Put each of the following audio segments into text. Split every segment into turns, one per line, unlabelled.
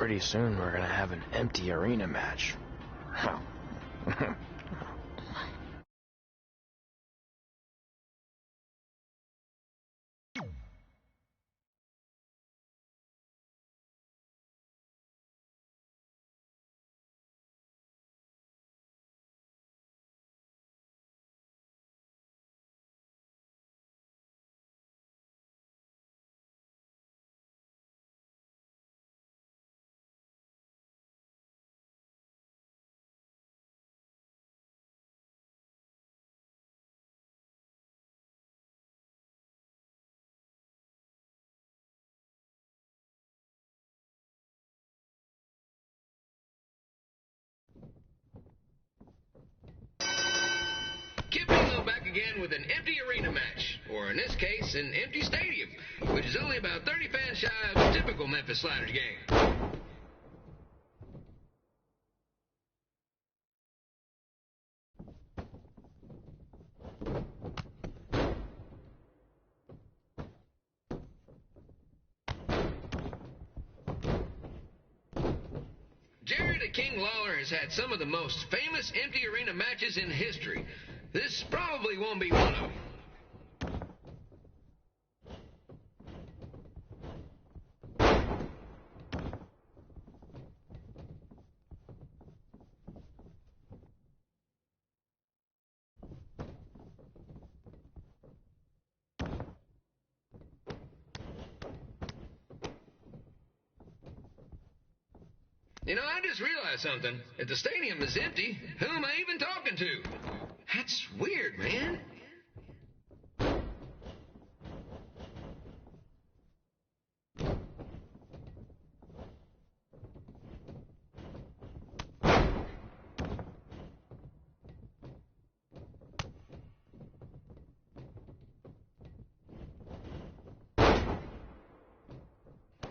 pretty soon we're gonna have an empty arena match.
Back again with an empty arena match, or in this case, an empty stadium, which is only about 30 fans shy of a typical Memphis Sliders game. Jerry the King Lawler has had some of the most famous empty arena matches in history. This probably won't be one of them. You know, I just realized something. If the stadium is empty, who am I even talking to? That's weird, man.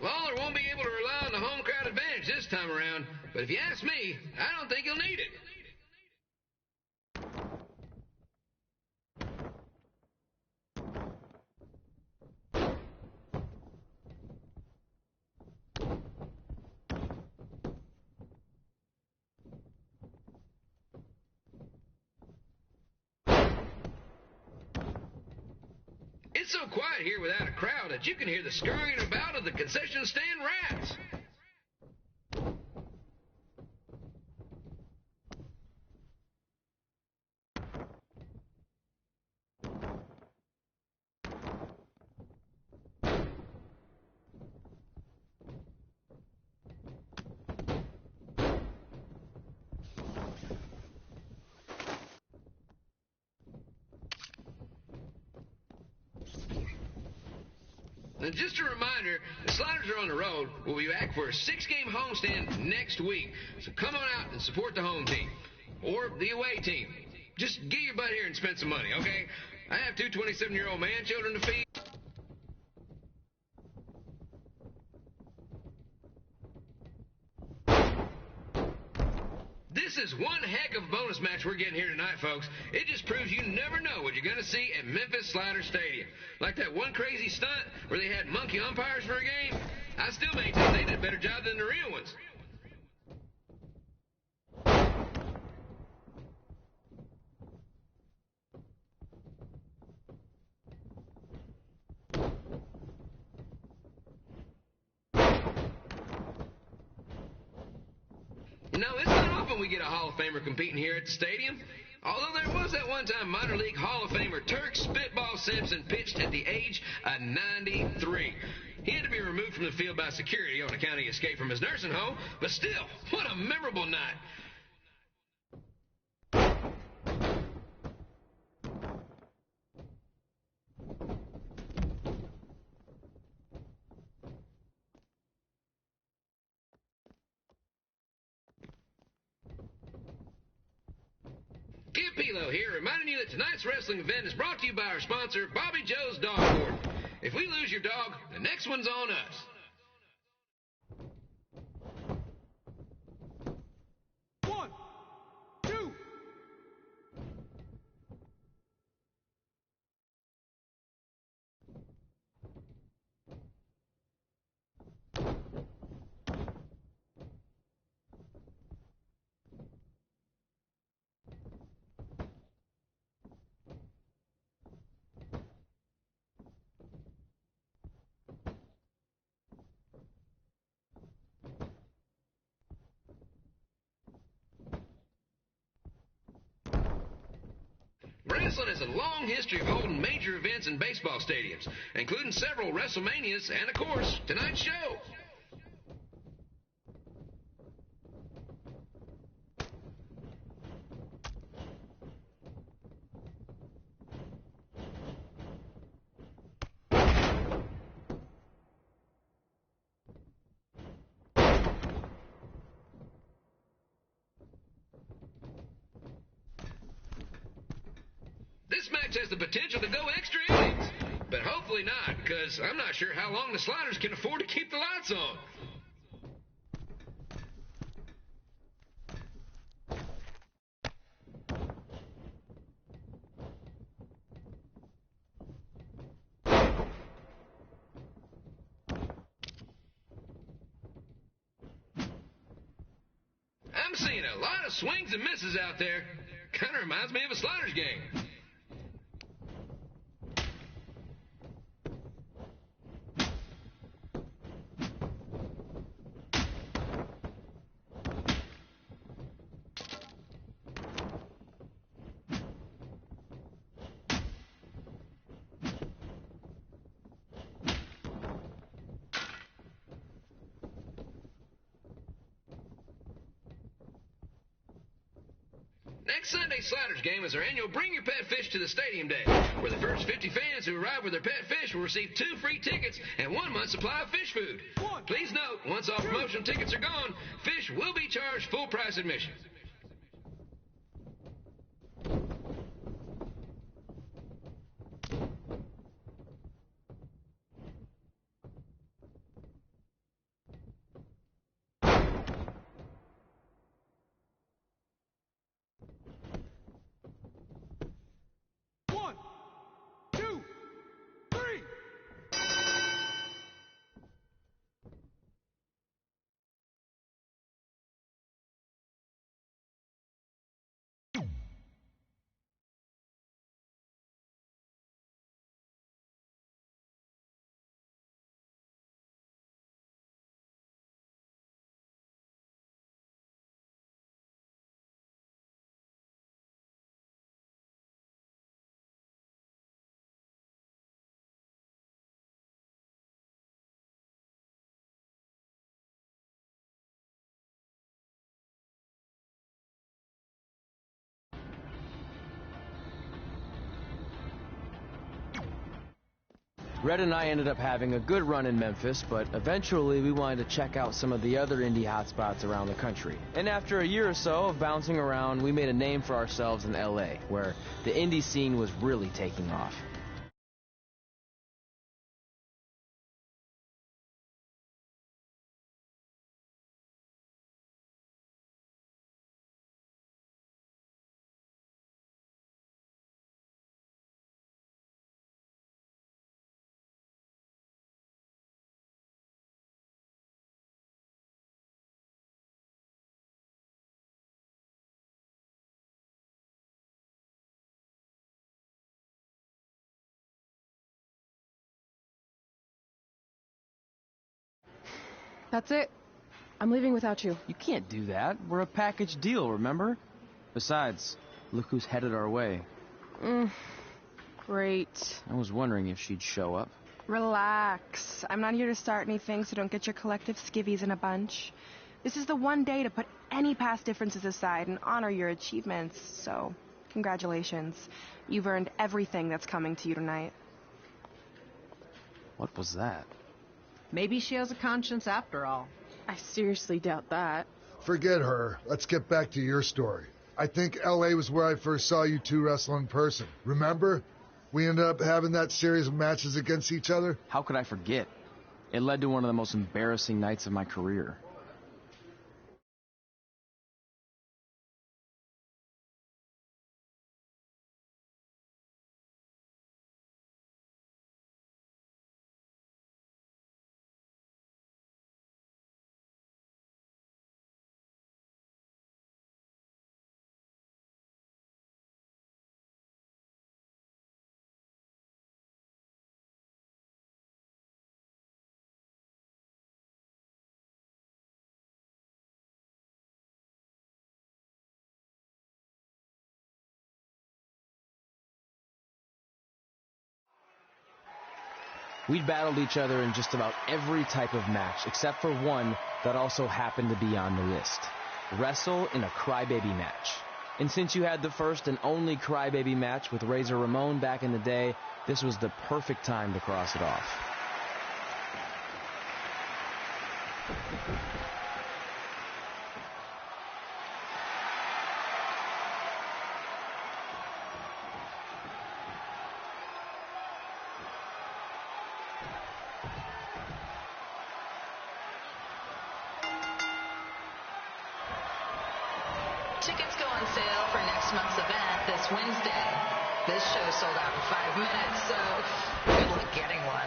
Lawler won't be able to rely on the home crowd advantage this time around, but if you ask me, I don't think he'll need it. It's so quiet here without a crowd that you can hear the scurrying about of the concession stand rats. And just a reminder, the Sliders are on the road. We'll be back for a 6-game homestand next week. So come on out and support the home team. Or the away team. Just get your butt here and spend some money, okay? I have 2 27-year-old man-children to feed. This is one heck of a bonus match we're getting here tonight, folks. It just proves you never know what you're going to see at Memphis Slider Stadium. Like that one crazy stunt where they had monkey umpires for a game. I still maintain they did a better job than the real ones. You know, it's not often we get a Hall of Famer competing here at the stadium. Although there was that one time minor league Hall of Famer Turk Spitball Simpson pitched at the age of 93. He had to be removed from the field by security on account he escaped from his nursing home, but still, what a memorable night. Pilo here, reminding you that tonight's wrestling event is brought to you by our sponsor, Bobby Joe's Dog Board. If we lose your dog, the next one's on us. Wrestling has a long history of holding major events in baseball stadiums, including several WrestleManias and, of course, tonight's show. This match has the potential to go extra innings, but hopefully not, because I'm not sure how long the Sliders can afford to keep the lights on. I'm seeing a lot of swings and misses out there. Kind of reminds me of a Sliders game. Next Sunday's Sliders game is our annual Bring Your Pet Fish to the Stadium Day, where the first 50 fans who arrive with their pet fish will receive 2 free tickets and 1 month's supply of fish food. Please note, once all promotional tickets are gone, fish will be charged full price admission.
Red and I ended up having a good run in Memphis, but eventually we wanted to check out some of the other indie hotspots around the country. And after a year or so of bouncing around, we made a name for ourselves in LA, where the indie scene was really taking off.
That's it. I'm leaving without you.
You can't do that. We're a package deal, remember? Besides, look who's headed our way.
Great.
I was wondering if she'd show up.
Relax. I'm not here to start anything, so don't get your collective skivvies in a bunch. This is the one day to put any past differences aside and honor your achievements, so congratulations. You've earned everything that's coming to you tonight.
What was that?
Maybe she has a conscience after all.
I seriously doubt that.
Forget her. Let's get back to your story. I think L.A. was where I first saw you two wrestle in person. Remember? We ended up having that series of matches against each other.
How could I forget? It led to one of the most embarrassing nights of my career. We'd battled each other in just about every type of match, except for one that also happened to be on the list. Wrestle in a crybaby match. And since you had the first and only crybaby match with Razor Ramon back in the day, this was the perfect time to cross it off.
Tickets go on sale for next month's event this Wednesday. This show sold out in 5 minutes, so good luck getting one.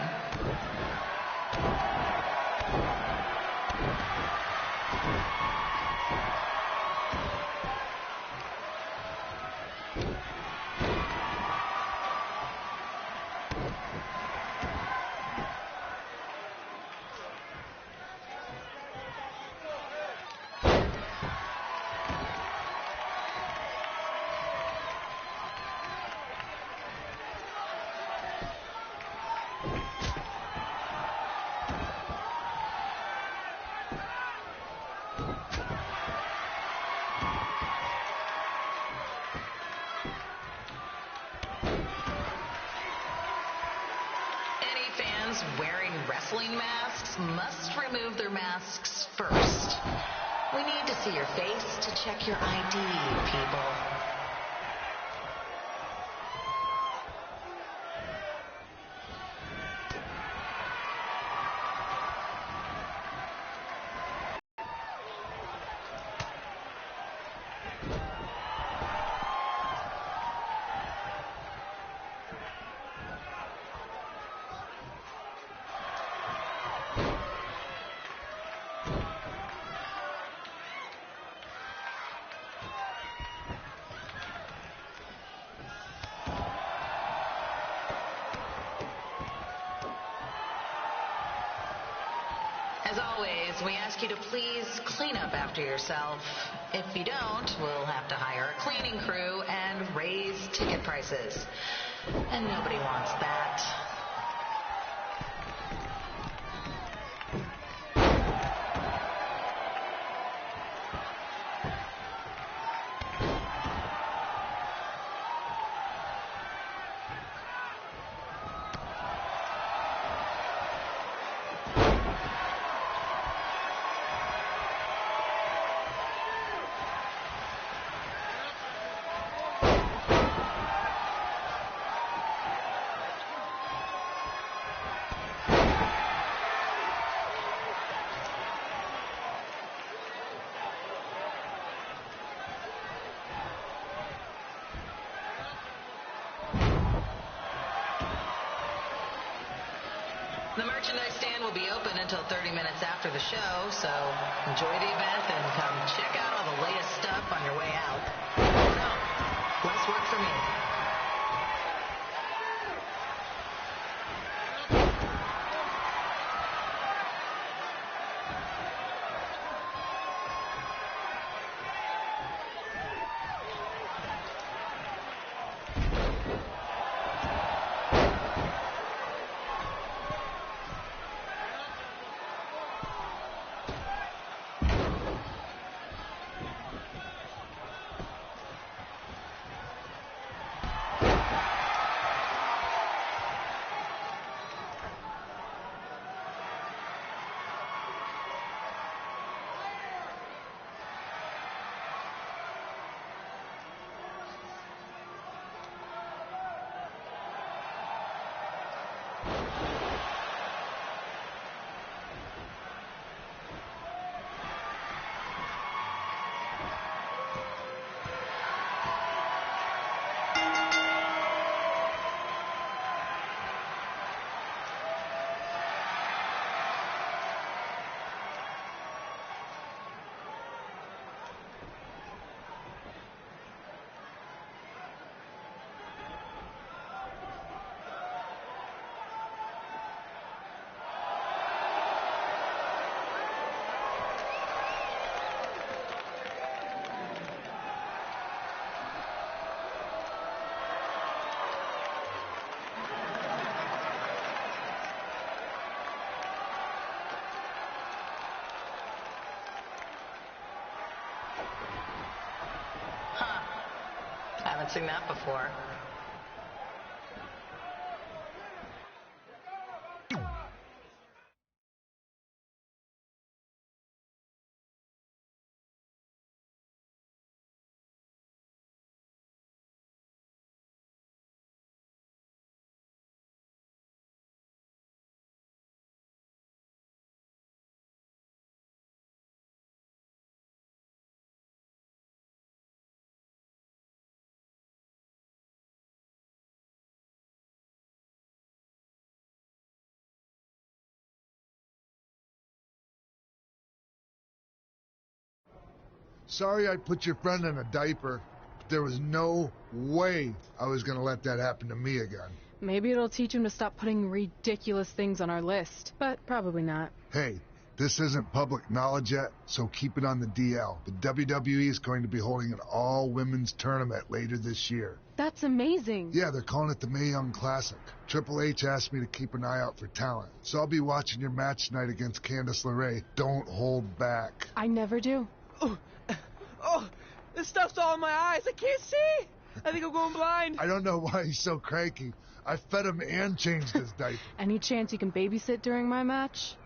Fans wearing wrestling masks must remove their masks first. We need to see your face to check your ID, people. As always, we ask you to please clean up after yourself. If you don't, we'll have to hire a cleaning crew and raise ticket prices. And nobody wants that. The merchandise stand will be open until 30 minutes after the show, so enjoy the event and come check out all the latest stuff on your way out. No, less work for me. Haven't seen that before.
Sorry I put your friend in a diaper. There was no way I was going to let that happen to me again.
Maybe it'll teach him to stop putting ridiculous things on our list, but probably not.
Hey, this isn't public knowledge yet, so keep it on the DL. The WWE is going to be holding an all-women's tournament later this year.
That's amazing.
Yeah, they're calling it the Mae Young Classic. Triple H asked me to keep an eye out for talent, so I'll be watching your match tonight against Candice LeRae. Don't hold back.
I never do.
Oh, this stuff's all in my eyes. I can't see. I think I'm going blind.
I don't know why he's so cranky. I fed him and changed his diaper.
Any chance you can babysit during my match?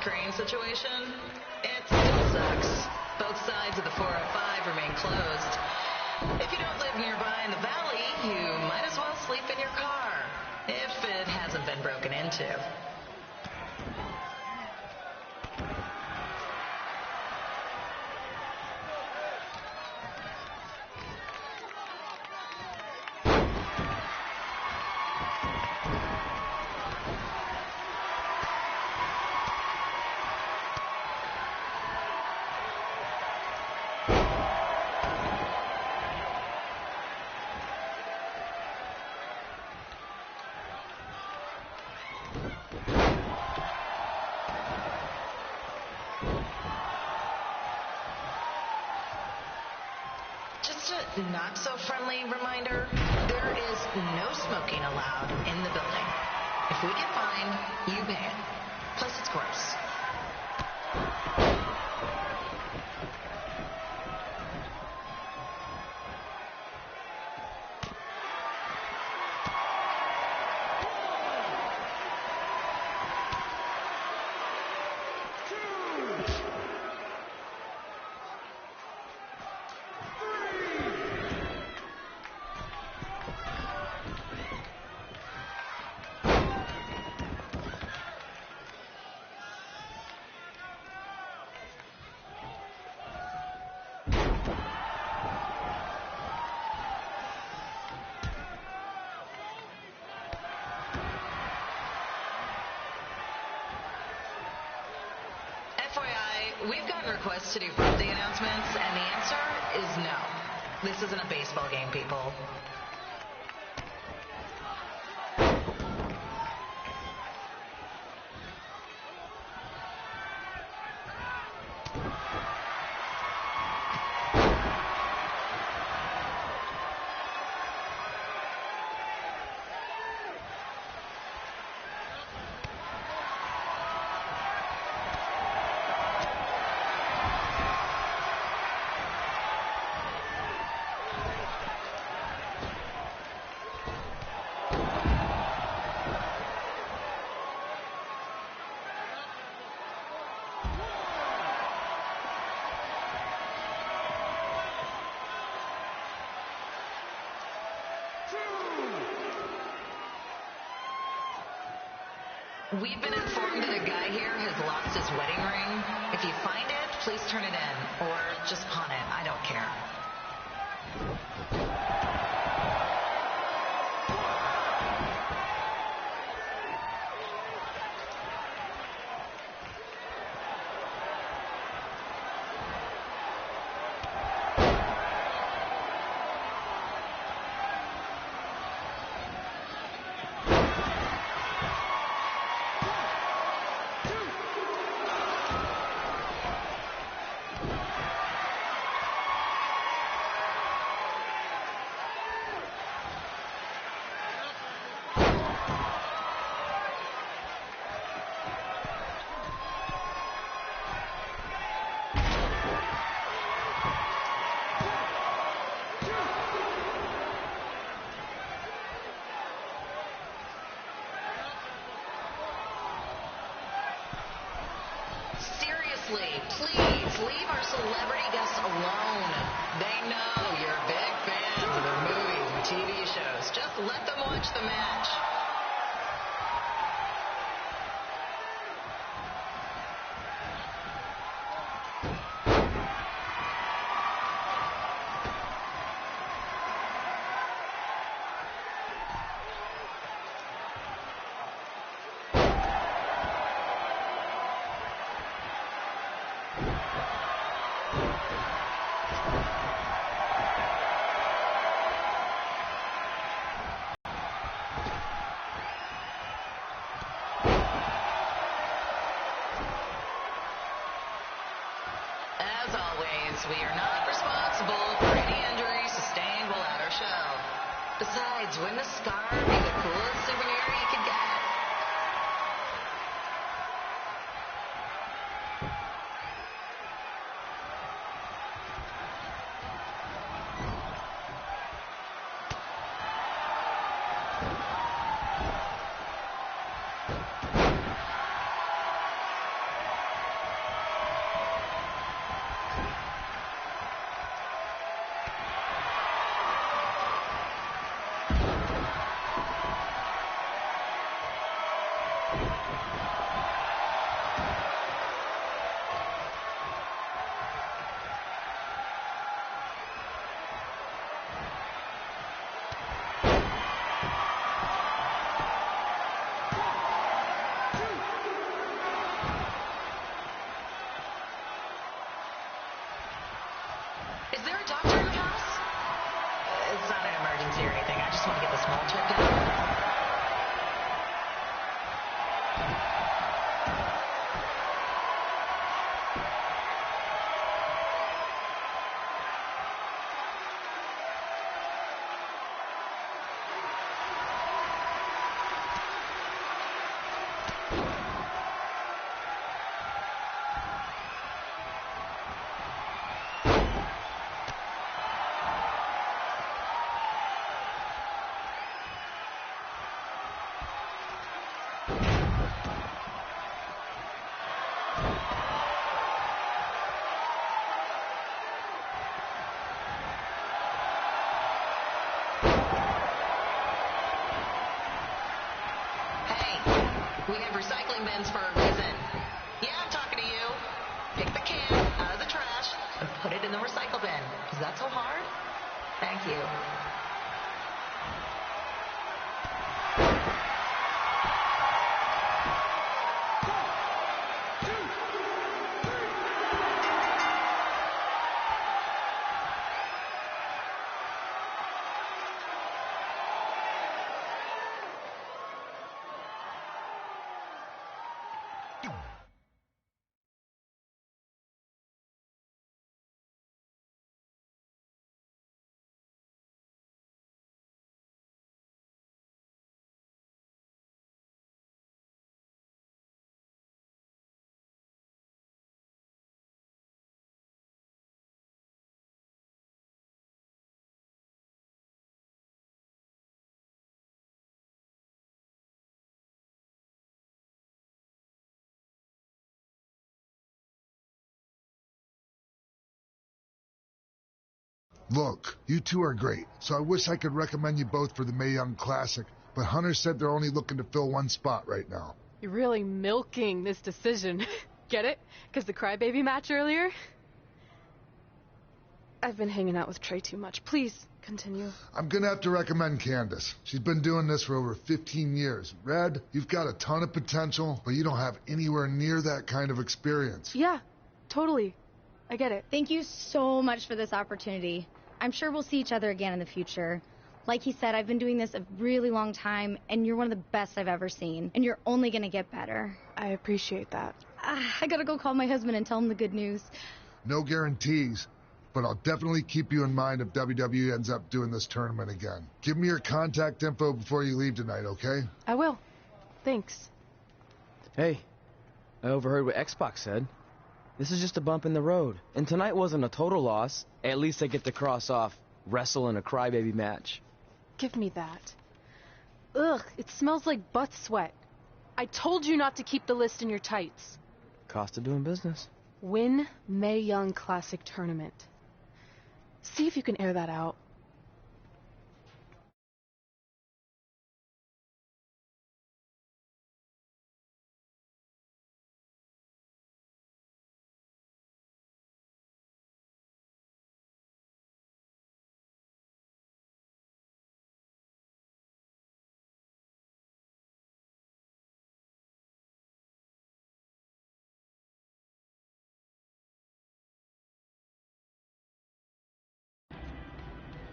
Crane situation? It still sucks. Both sides of the 405 remain closed. If you don't live nearby in the valley, you might as well sleep in your car, if it hasn't been broken into. Just a not-so-friendly reminder, there is no smoking allowed in the building. If we get fined, you pay it. Plus, it's gross. FYI, we've gotten requests to do birthday announcements, and the answer is no. This isn't a baseball game, people. We've been informed that a guy here has lost his wedding ring. If you find it, please turn it in. Or just pawn it. I don't care. Please leave our celebrity guests alone. They know you're big fans of their movies and TV shows. Just let them watch the match. As always, we are not responsible for any injuries sustained while at our show. Besides, wouldn't a scar be the coolest souvenir you could get? Is there a doctor in the house? It's not an emergency or anything. I just want to get this mole checked out. We have recycling bins for a reason. Yeah, I'm talking to you. Pick the can out of the trash and put it in the recycle bin. Is that so hard? Thank you.
Look, you two are great, so I wish I could recommend you both for the Mae Young Classic, but Hunter said they're only looking to fill one spot right now.
You're really milking this decision. Get it? Because the crybaby match earlier? I've been hanging out with Trey too much. Please, continue.
I'm gonna have to recommend Candace. She's been doing this for over 15 years. Red, you've got a ton of potential, but you don't have anywhere near that kind of experience.
Yeah, totally. I get it.
Thank you so much for this opportunity. I'm sure we'll see each other again in the future. Like he said, I've been doing this a really long time, and you're one of the best I've ever seen. And you're only gonna get better.
I appreciate that.
I gotta go call my husband and tell him the good news.
No guarantees, but I'll definitely keep you in mind if WWE ends up doing this tournament again. Give me your contact info before you leave tonight, okay?
I will. Thanks.
Hey, I overheard what Xbox said. This is just a bump in the road. And tonight wasn't a total loss. At least I get to cross off wrestle in a crybaby match.
Give me that. Ugh, it smells like butt sweat. I told you not to keep the list in your tights.
Cost of doing business.
Win Mae Young Classic Tournament. See if you can air that out.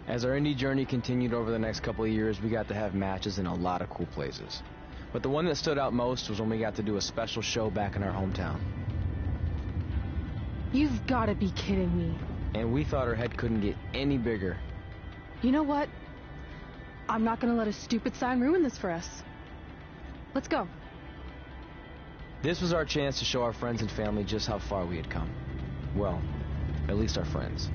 As our indie journey continued over the next couple of years, we got to have matches in a lot of cool places. But the one that stood out most was when we got to do a special show back in our hometown.
You've got to be kidding me.
And we thought our head couldn't get any bigger.
You know what? I'm not going to let a stupid sign ruin this for us. Let's go.
This was our chance to show our friends and family just how far we had come. Well, at least our friends.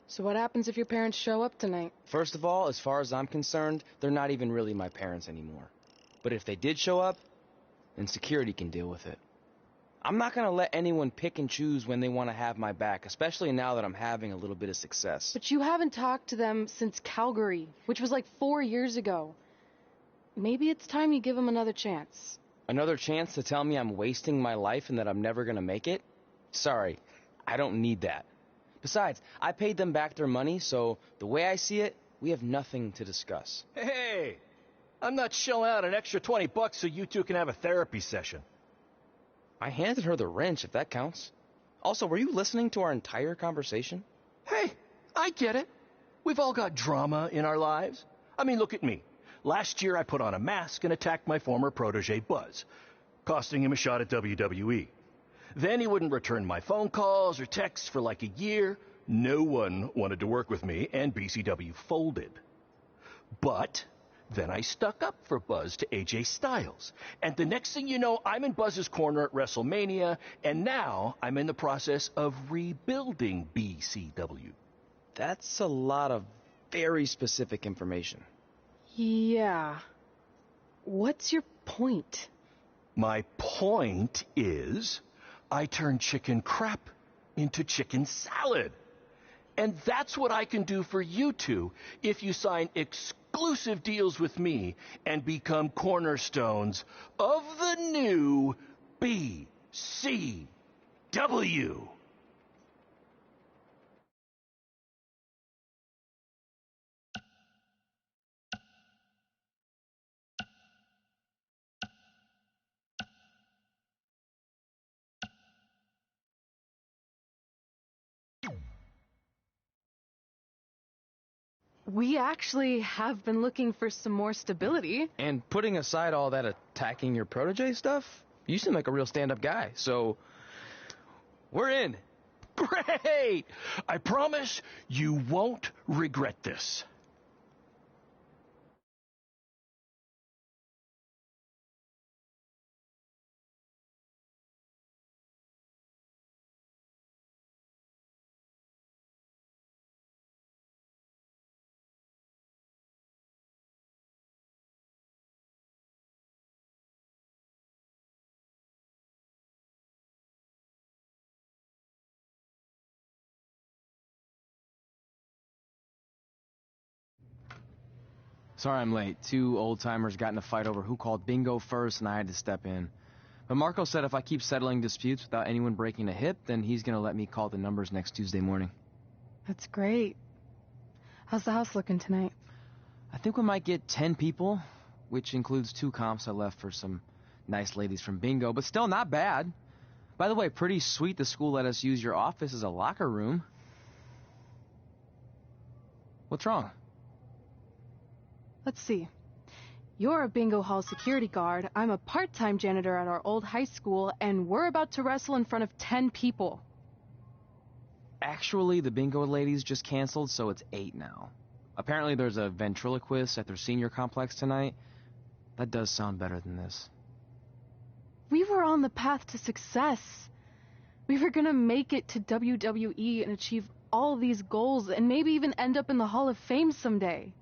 So what happens if your parents show up tonight?
First of all, as far as I'm concerned, they're not even really my parents anymore. But if they did show up, then security can deal with it. I'm not going to let anyone pick and choose when they want to have my back, especially now that I'm having a little bit of success.
But you haven't talked to them since Calgary, which was like 4 years ago. Maybe it's time you give them another chance.
Another chance to tell me I'm wasting my life and that I'm never going to make it? Sorry, I don't need that. Besides, I paid them back their money, so the way I see it, we have nothing to discuss.
Hey, I'm not shelling out an extra $20 so you two can have a therapy session.
I handed her the wrench, if that counts. Also, were you listening to our entire conversation?
Hey, I get it. We've all got drama in our lives. I mean, look at me. Last year I put on a mask and attacked my former protege Buzz, costing him a shot at WWE. Then he wouldn't return my phone calls or texts for like a year. No one wanted to work with me, and BCW folded. But then I stuck up for Buzz to AJ Styles. And the next thing you know, I'm in Buzz's corner at WrestleMania, and now I'm in the process of rebuilding BCW.
That's a lot of very specific information.
Yeah. What's your point?
My point is, I turned chicken crap into chicken salad. And that's what I can do for you two if you sign exclusive exclusive deals with me and become cornerstones of the new BCW.
We actually have been looking for some more stability.
And putting aside all that attacking your protege stuff, you seem like a real stand-up guy, so we're in.
Great! I promise you won't regret this.
Sorry I'm late. Two old-timers got in a fight over who called bingo first, and I had to step in. But Marco said if I keep settling disputes without anyone breaking a hip, then he's gonna let me call the numbers next Tuesday morning.
That's great. How's the house looking tonight?
I think we might get 10 people, which includes 2 comps I left for some nice ladies from bingo, but still not bad. By the way, pretty sweet the school let us use your office as a locker room. What's wrong?
Let's see. You're a bingo hall security guard, I'm a part-time janitor at our old high school, and we're about to wrestle in front of 10 people.
Actually, the bingo ladies just canceled, so it's 8 now. Apparently there's a ventriloquist at their senior complex tonight. That does sound better than this.
We were on the path to success. We were gonna make it to WWE and achieve all these goals and maybe even end up in the Hall of Fame someday.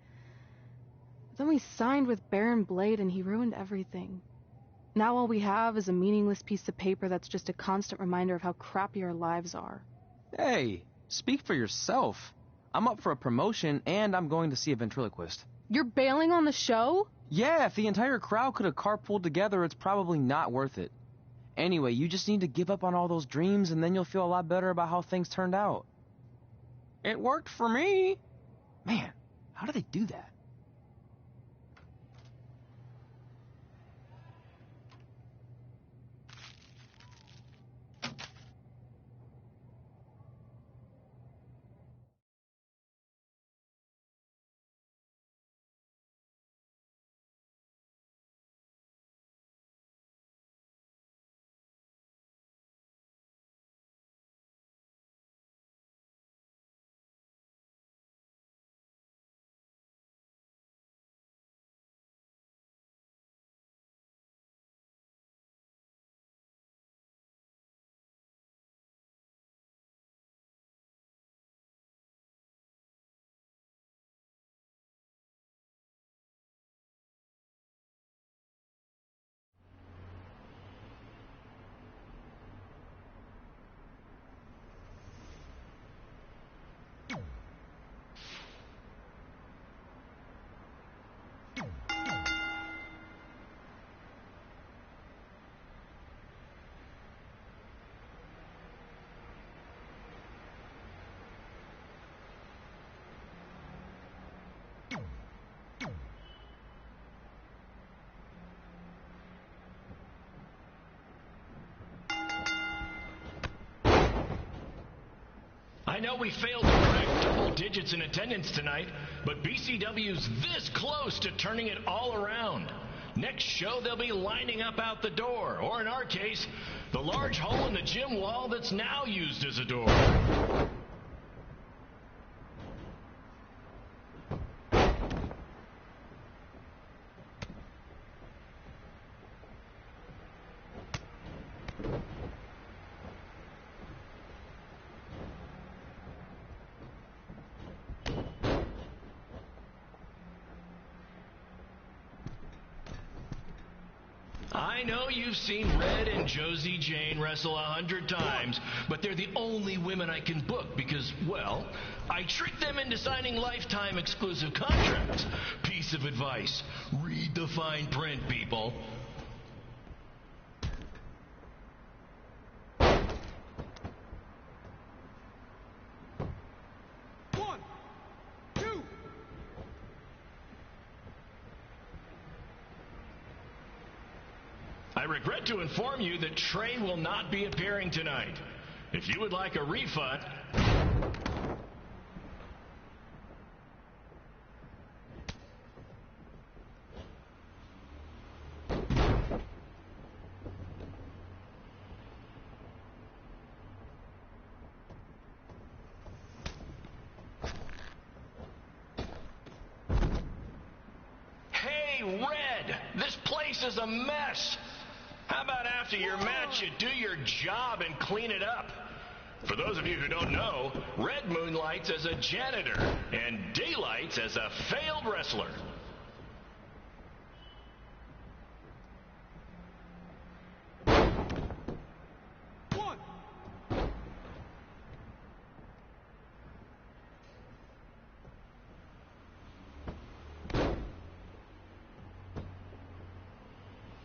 Then we signed with Baron Blade and he ruined everything. Now all we have is a meaningless piece of paper that's just a constant reminder of how crappy our lives are.
Hey, speak for yourself. I'm up for a promotion and I'm going to see a ventriloquist.
You're bailing on the show?
Yeah, if the entire crowd could have carpooled together, it's probably not worth it. Anyway, you just need to give up on all those dreams and then you'll feel a lot better about how things turned out. It worked for me. Man, how do they do that?
I know we failed to crack double digits in attendance tonight, but BCW's this close to turning it all around. Next show, they'll be lining up out the door, or in our case, the large hole in the gym wall that's now used as a door. I know you've seen Red and Josie Jane wrestle 100 times, but they're the only women I can book because, well, I tricked them into signing lifetime exclusive contracts. Piece of advice: read the fine print, people. I regret to inform you that Trey will not be appearing tonight. If you would like a refund... Hey, Red! This place is a mess! How about after your match you do your job and clean it up? For those of you who don't know, Red moonlights as a janitor and daylights as a failed wrestler.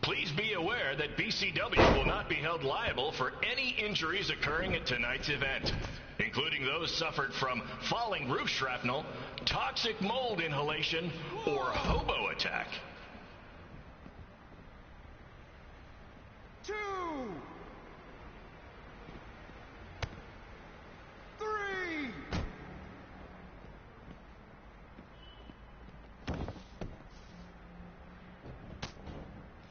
Please be aware that BCW will not be held liable for any injuries occurring at tonight's event, including those suffered from falling roof shrapnel, toxic mold inhalation, or hobo attack.
2, 3.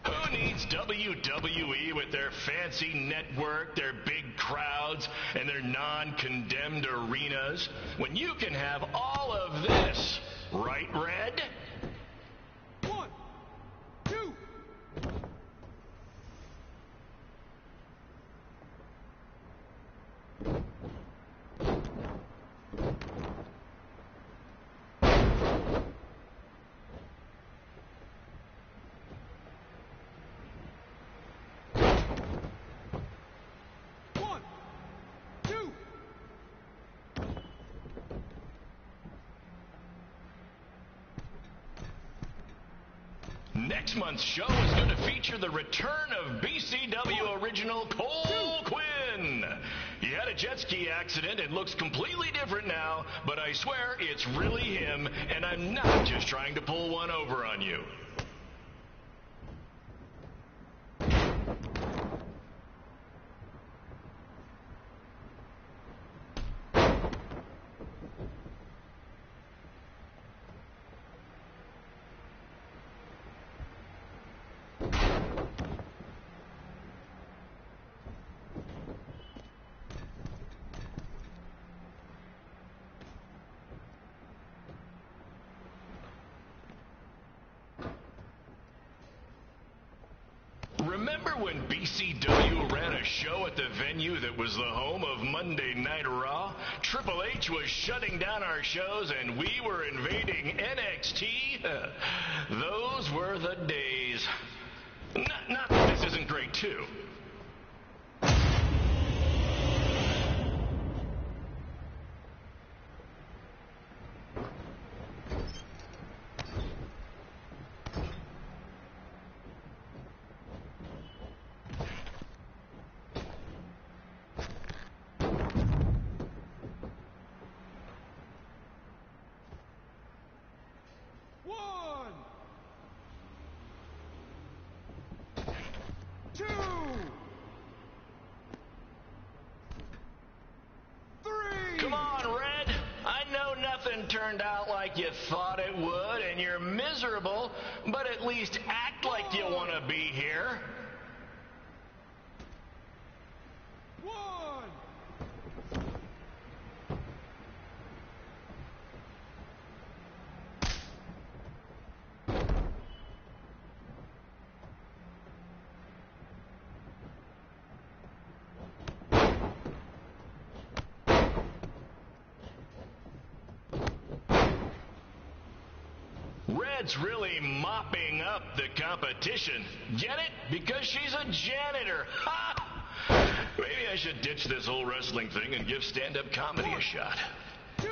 Who needs WWE with their fancy network, their big crowds, and their non-condemned arenas, when you can have all of this, right, Red?
1, 2.
Next month's show is going to feature the return of BCW original Cole Quinn. He had a jet ski accident and looks completely different now, but I swear it's really him, and I'm not just trying to pull one over on you. Remember when BCW ran a show at the venue that was the home of Monday Night Raw? Triple H was shutting down our shows and we were invading NXT? Those were the days. Not that this isn't great, too. that's really mopping up the competition. Get it? Because she's a janitor. Ha! Maybe I should ditch this whole wrestling thing and give stand-up comedy a shot.
2,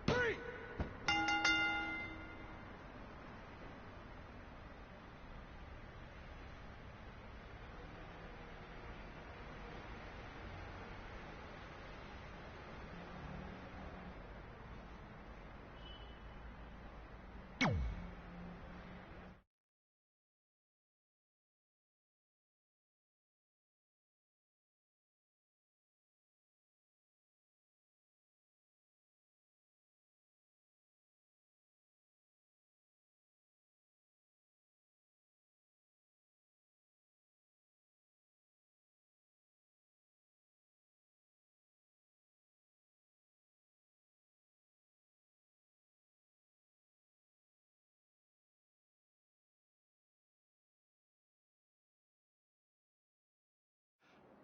3.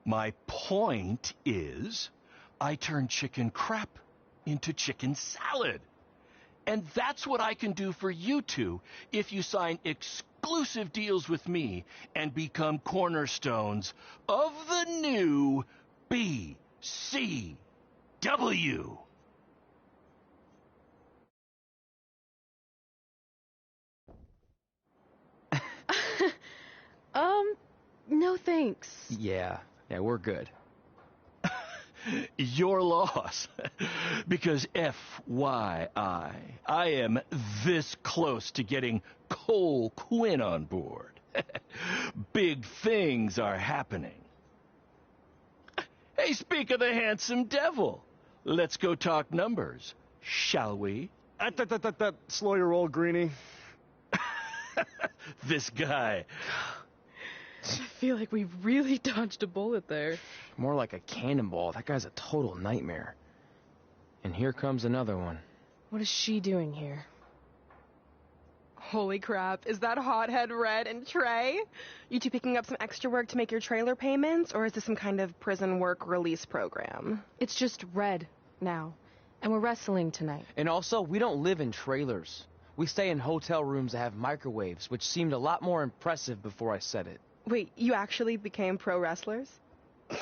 My point is, I turn chicken crap into chicken salad. And that's what I can do for you two if you sign exclusive deals with me and become cornerstones of the new BCW.
No thanks.
Yeah, we're good.
Your loss. Because FYI, I am this close to getting Cole Quinn on board. Big things are happening. Hey, speak of the handsome devil. Let's go talk numbers, shall we?
Slow your roll, Greenie.
This guy.
I feel like we really dodged a bullet there.
More like a cannonball. That guy's a total nightmare. And here comes another one.
What is she doing here?
Holy crap, is that hothead Red and Trey? You two picking up some extra work to make your trailer payments, or is this some kind of prison work release program?
It's just Red now, and we're wrestling tonight.
And also, we don't live in trailers. We stay in hotel rooms that have microwaves, which seemed a lot more impressive before I said it.
Wait, you actually became pro wrestlers? And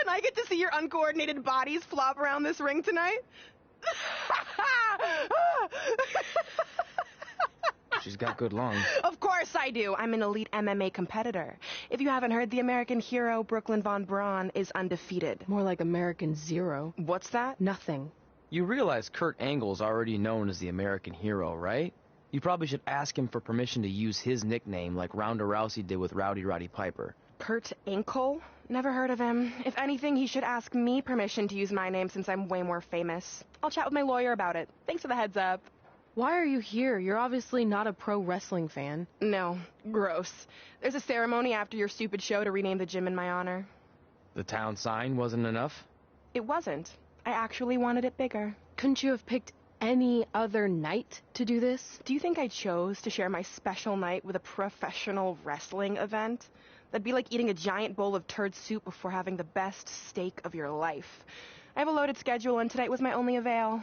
I get to see your uncoordinated bodies flop around this ring tonight?
She's got good lungs.
Of course I do. I'm an elite MMA competitor. If you haven't heard, the American hero, Brooklyn Von Braun, is undefeated.
More like American Zero.
What's that?
Nothing.
You realize Kurt Angle's already known as the American hero, right? You probably should ask him for permission to use his nickname like Ronda Rousey did with Rowdy Roddy Piper.
Kurt Angle? Never heard of him. If anything, he should ask me permission to use my name since I'm way more famous. I'll chat with my lawyer about it. Thanks for the heads up.
Why are you here? You're obviously not a pro wrestling fan.
No. Gross. There's a ceremony after your stupid show to rename the gym in my honor.
The town sign wasn't enough?
It wasn't. I actually wanted it bigger.
Couldn't you have picked any other night to do this?
Do you think I chose to share my special night with a professional wrestling event? That'd be like eating a giant bowl of turd soup before having the best steak of your life. I have a loaded schedule, and tonight was my only avail.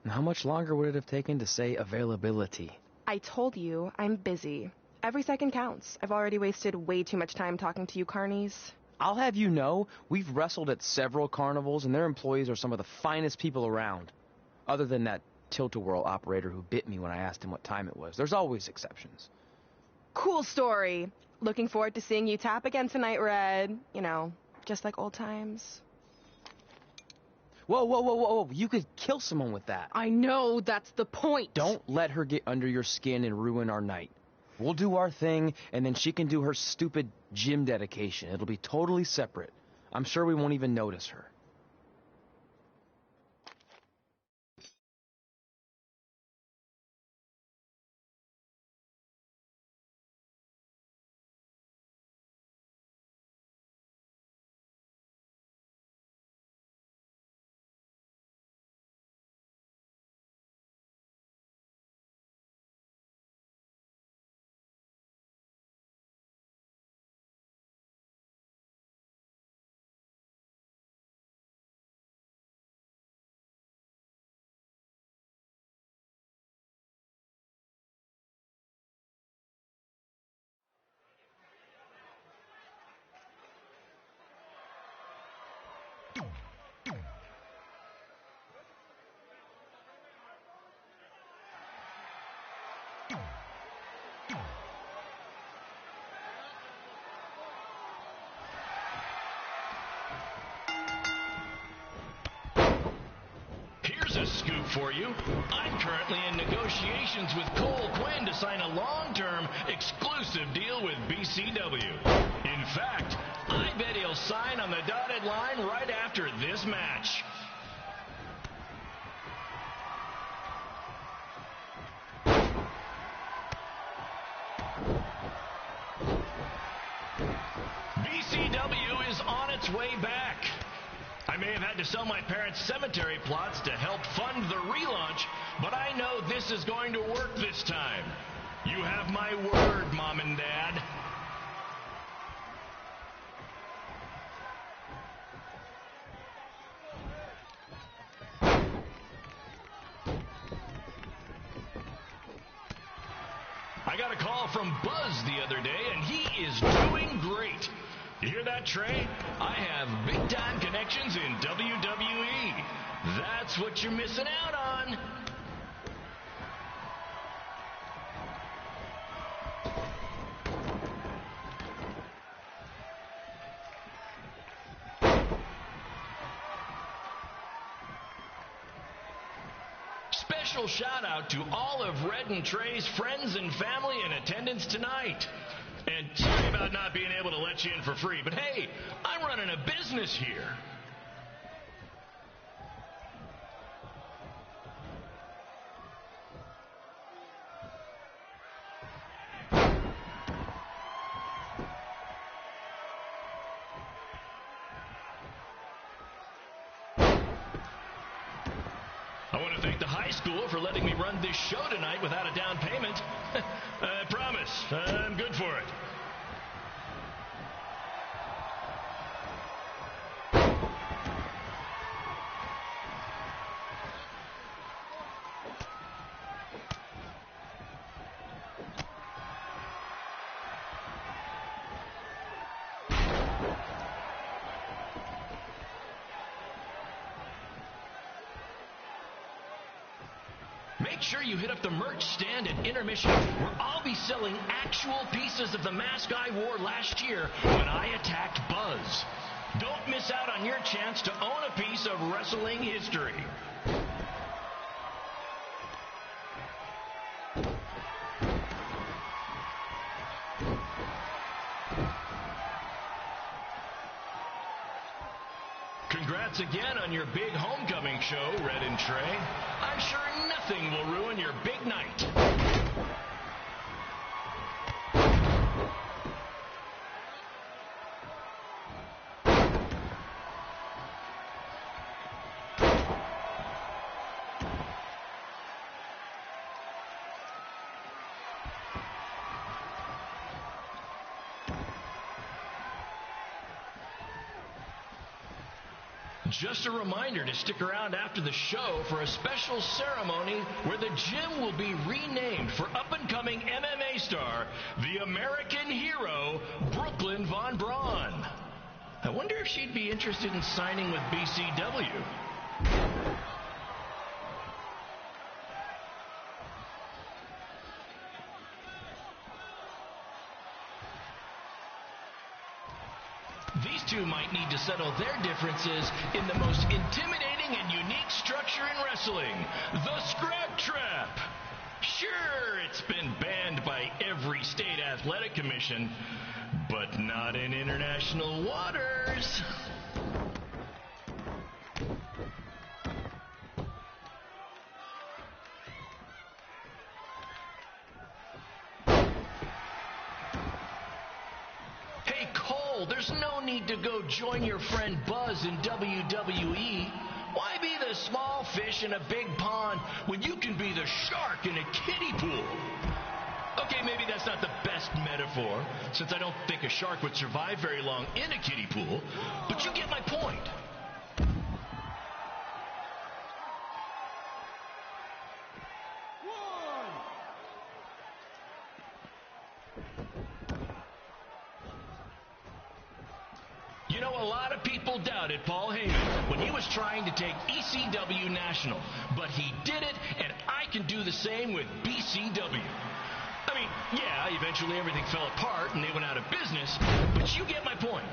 And how much longer would it have taken to say availability?
I told you, I'm busy. Every second counts. I've already wasted way too much time talking to you carnies.
I'll have you know, we've wrestled at several carnivals, and their employees are some of the finest people around. Other than that tilt-a-whirl operator who bit me when I asked him what time it was. There's always exceptions.
Cool story. Looking forward to seeing you tap again tonight, Red. You know, just like old times.
Whoa. You could kill someone with that.
I know, that's the point.
Don't let her get under your skin and ruin our night. We'll do our thing, and then she can do her stupid gym dedication. It'll be totally separate. I'm sure we won't even notice her.
Here's a scoop for you. I'm currently in negotiations with Cole Quinn to sign a long-term, exclusive deal with BCW. In fact, I bet he'll sign on the dotted line right after this match. BCW is on its way back. I may have had to sell my parents' cemetery plots to help fund the relaunch, but I know this is going to work this time. You have my word, Mom and Dad. I got a call from Buzz the other day, and he is doing great. You hear that, Trey? I have big-time connections in WWE. That's what you're missing out on. Special shout out to all of Red and Trey's friends and family in attendance tonight. And sorry about not being able to let you in for free, but hey, I'm running a business here. I want to thank the high school for letting me run this show tonight without a down payment. I promise, I'm good for it. Make sure you hit up the merch stand at intermission, where I'll be selling actual pieces of the mask I wore last year when I attacked Buzz. Don't miss out on your chance to own a piece of wrestling history. Congrats again on your big homecoming show, Red and Trey. I'm sure nothing will ruin your big night. Just a reminder to stick around after the show for a special ceremony where the gym will be renamed for up-and-coming MMA star, the American hero, Brooklyn Von Braun. I wonder if she'd be interested in signing with BCW. These two might need to settle their differences in the most intimidating and unique structure in wrestling, the Scrap Trap. Sure, it's been banned by every state athletic commission, but not in international waters. There's no need to go join your friend Buzz in WWE. Why be the small fish in a big pond when you can be the shark in a kiddie pool? Okay, maybe that's not the best metaphor, since I don't think a shark would survive very long in a kiddie pool, but you get my point. You know, know a lot of people doubted Paul Heyman when he was trying to take ECW national, but he did it, and I can do the same with BCW. I mean, yeah, eventually everything fell apart and they went out of business, but you get my point.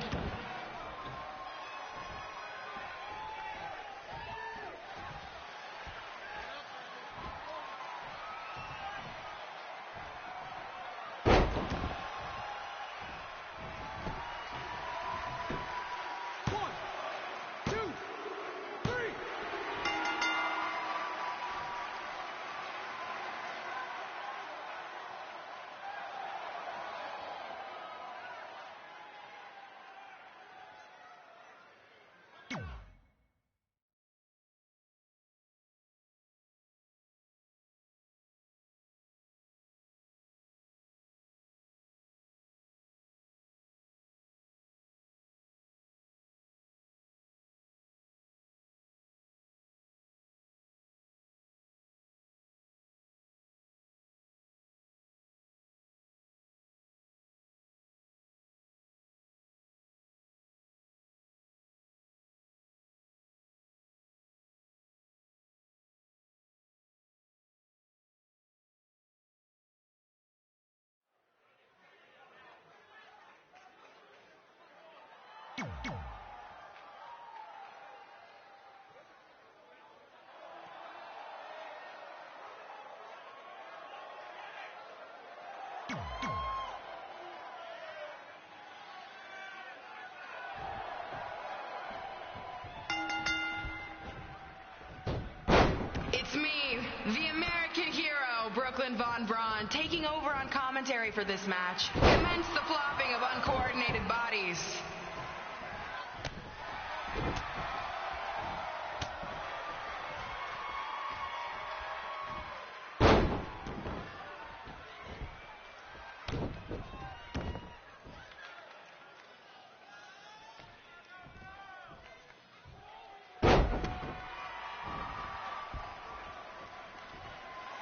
It's me, the American hero, Brooklyn Von Braun, taking over on commentary for this match. Commence the flopping of uncoordinated bodies.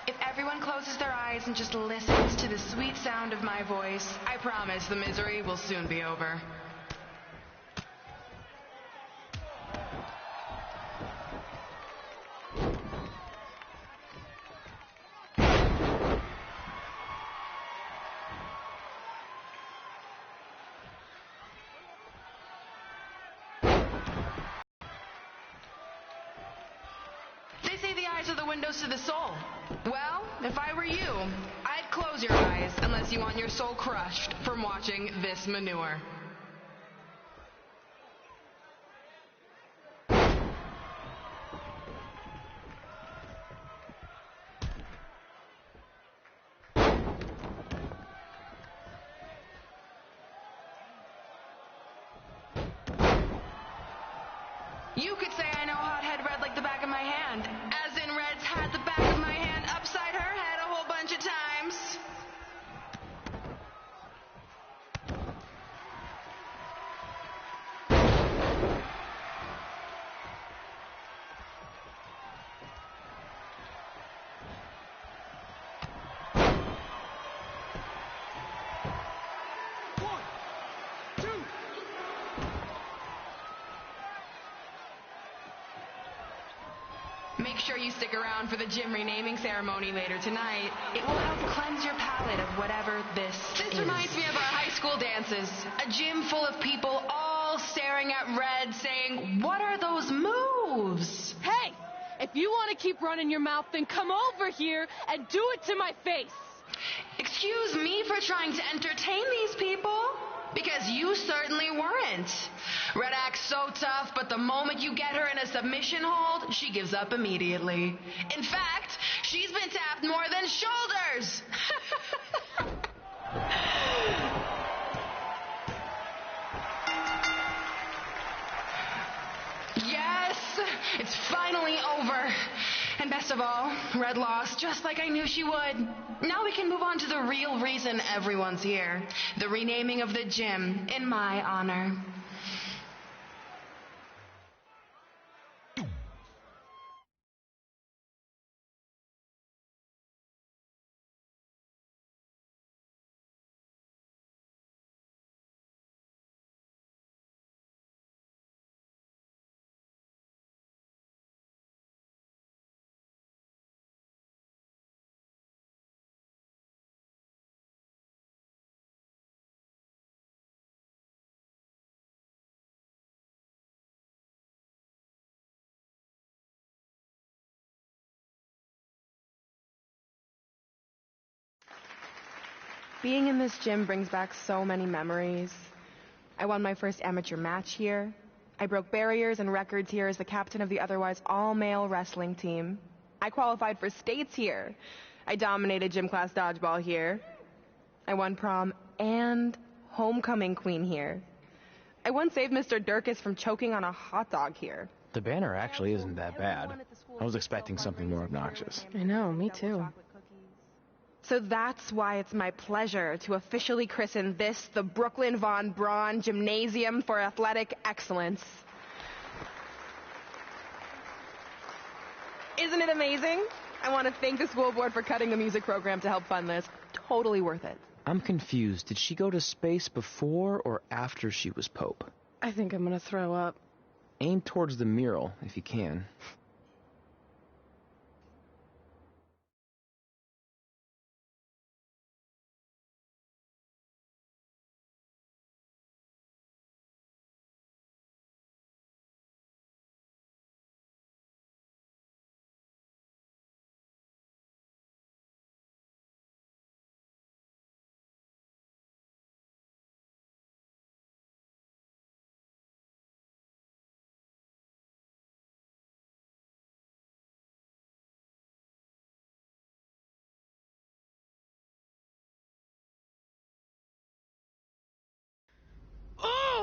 If everyone closes their eyes and just listens to the sweet sound of my voice, I promise the misery will soon be over. They say the eyes are the windows to the soul. Well, if I were you, I'd close your eyes unless you want your soul crushed from watching this manure. You could say I know hothead red like the back of my hand, as in Red's had the back of my hand upside her head a whole bunch of times. Make sure you stick around for the gym renaming ceremony later tonight. It will help cleanse your palate of whatever this is. Reminds me of our high school dances. A gym full of people all staring at Red saying, "What are those moves?"
Hey, if you want to keep running your mouth, then come over here and do it to my face.
Excuse me for trying to entertain these people? Because you certainly weren't. Red acts so tough, but the moment you get her in a submission hold, she gives up immediately. In fact, she's been tapped more than shoulders. Yes, it's finally over. And best of all, Red lost just like I knew she would. Now we can move on to the real reason everyone's here. The renaming of the gym in my honor. Being in this gym brings back so many memories. I won my first amateur match here. I broke barriers and records here as the captain of the otherwise all-male wrestling team. I qualified for states here. I dominated gym class dodgeball here. I won prom and homecoming queen here. I once saved Mr. Durkis from choking on a hot dog here.
The banner actually isn't that bad. I was expecting something more obnoxious.
I know, me too.
So that's why it's my pleasure to officially christen this the Brooklyn Von Braun Gymnasium for Athletic Excellence. Isn't it amazing? I want to thank the school board for cutting the music program to help fund this. Totally worth it.
I'm confused. Did she go to space before or after she was Pope?
I think I'm gonna throw up.
Aim towards the mural, if you can.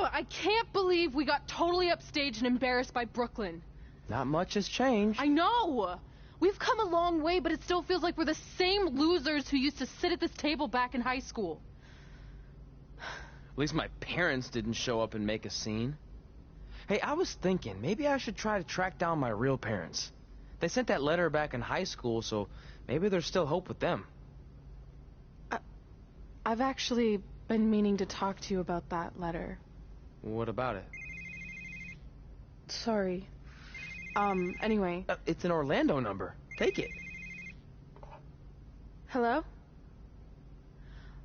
I can't believe we got totally upstaged and embarrassed by Brooklyn.
Not much has changed.
I know! We've come a long way, but it still feels like we're the same losers who used to sit at this table back in high school.
At least my parents didn't show up and make a scene. Hey, I was thinking, maybe I should try to track down my real parents. They sent that letter back in high school, so maybe there's still hope with them.
I've actually been meaning to talk to you about that letter.
What about it?
Sorry. Anyway.
It's an Orlando number. Take it.
Hello?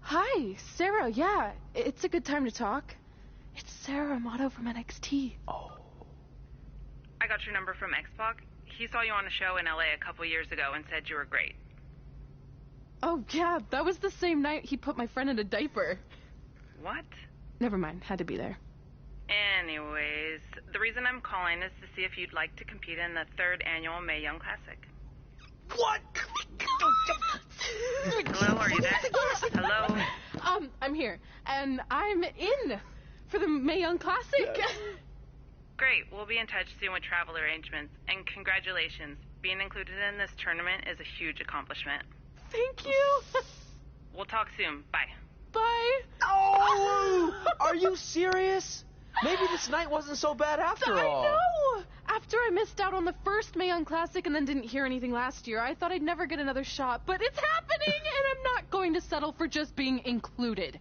Hi, Sarah, yeah. It's a good time to talk. It's Sarah Amato from NXT.
Oh.
I got your number from X-Pac. He saw you on a show in LA a couple years ago and said you were great.
Oh, yeah, that was the same night he put my friend in a diaper.
What?
Never mind, had to be there.
Anyways, the reason I'm calling is to see if you'd like to compete in the 3rd annual Mae Young Classic.
What?
Hello, are you there? Hello?
I'm here, and I'm in for the Mae Young Classic.
Great, we'll be in touch soon with travel arrangements, and congratulations. Being included in this tournament is a huge accomplishment.
Thank you.
We'll talk soon. Bye.
Bye.
Oh! Are you serious? Maybe this night wasn't so bad after all.
I know! After I missed out on the first Mae Young Classic and then didn't hear anything last year, I thought I'd never get another shot. But it's happening, and I'm not going to settle for just being included.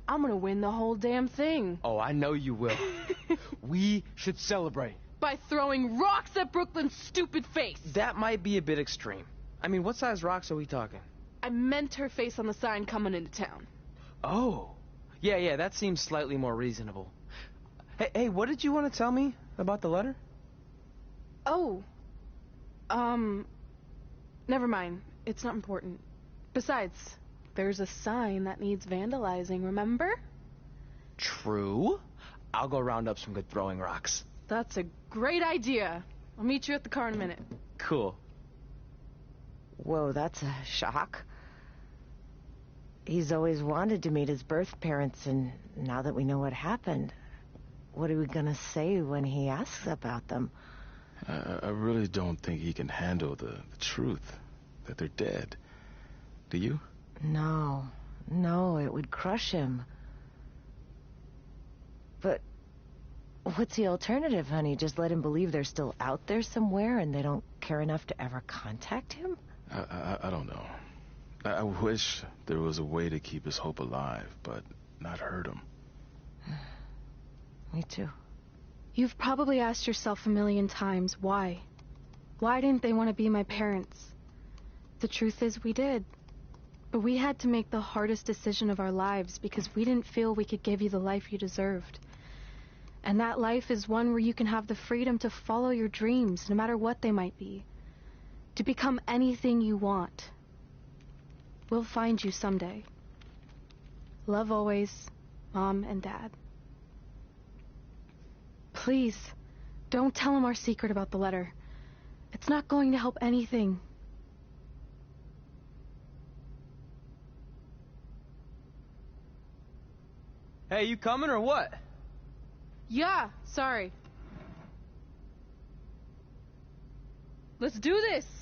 I'm gonna win the whole damn thing.
Oh, I know you will. We should celebrate.
By throwing rocks at Brooklyn's stupid face.
That might be a bit extreme. I mean, what size rocks are we talking?
I meant her face on the sign coming into town.
Oh. Yeah, that seems slightly more reasonable. Hey, what did you want to tell me about the letter?
Oh. Never mind. It's not important. Besides, there's a sign that needs vandalizing, remember?
True. I'll go round up some good throwing rocks.
That's a great idea. I'll meet you at the car in a minute.
Cool.
Whoa, that's a shock. He's always wanted to meet his birth parents, and now that we know what happened, what are we gonna say when he asks about them?
I really don't think he can handle the truth, that they're dead. Do you?
No, it would crush him. But what's the alternative, honey? Just let him believe they're still out there somewhere and they don't care enough to ever contact him?
I don't know. I wish there was a way to keep his hope alive, but not hurt him.
Me too.
You've probably asked yourself a million times, why? Why didn't they want to be my parents? The truth is, we did. But we had to make the hardest decision of our lives because we didn't feel we could give you the life you deserved. And that life is one where you can have the freedom to follow your dreams, no matter what they might be. To become anything you want. We'll find you someday. Love always, Mom and Dad. Please, don't tell him our secret about the letter. It's not going to help anything.
Hey, you coming or what?
Yeah, sorry. Let's do this!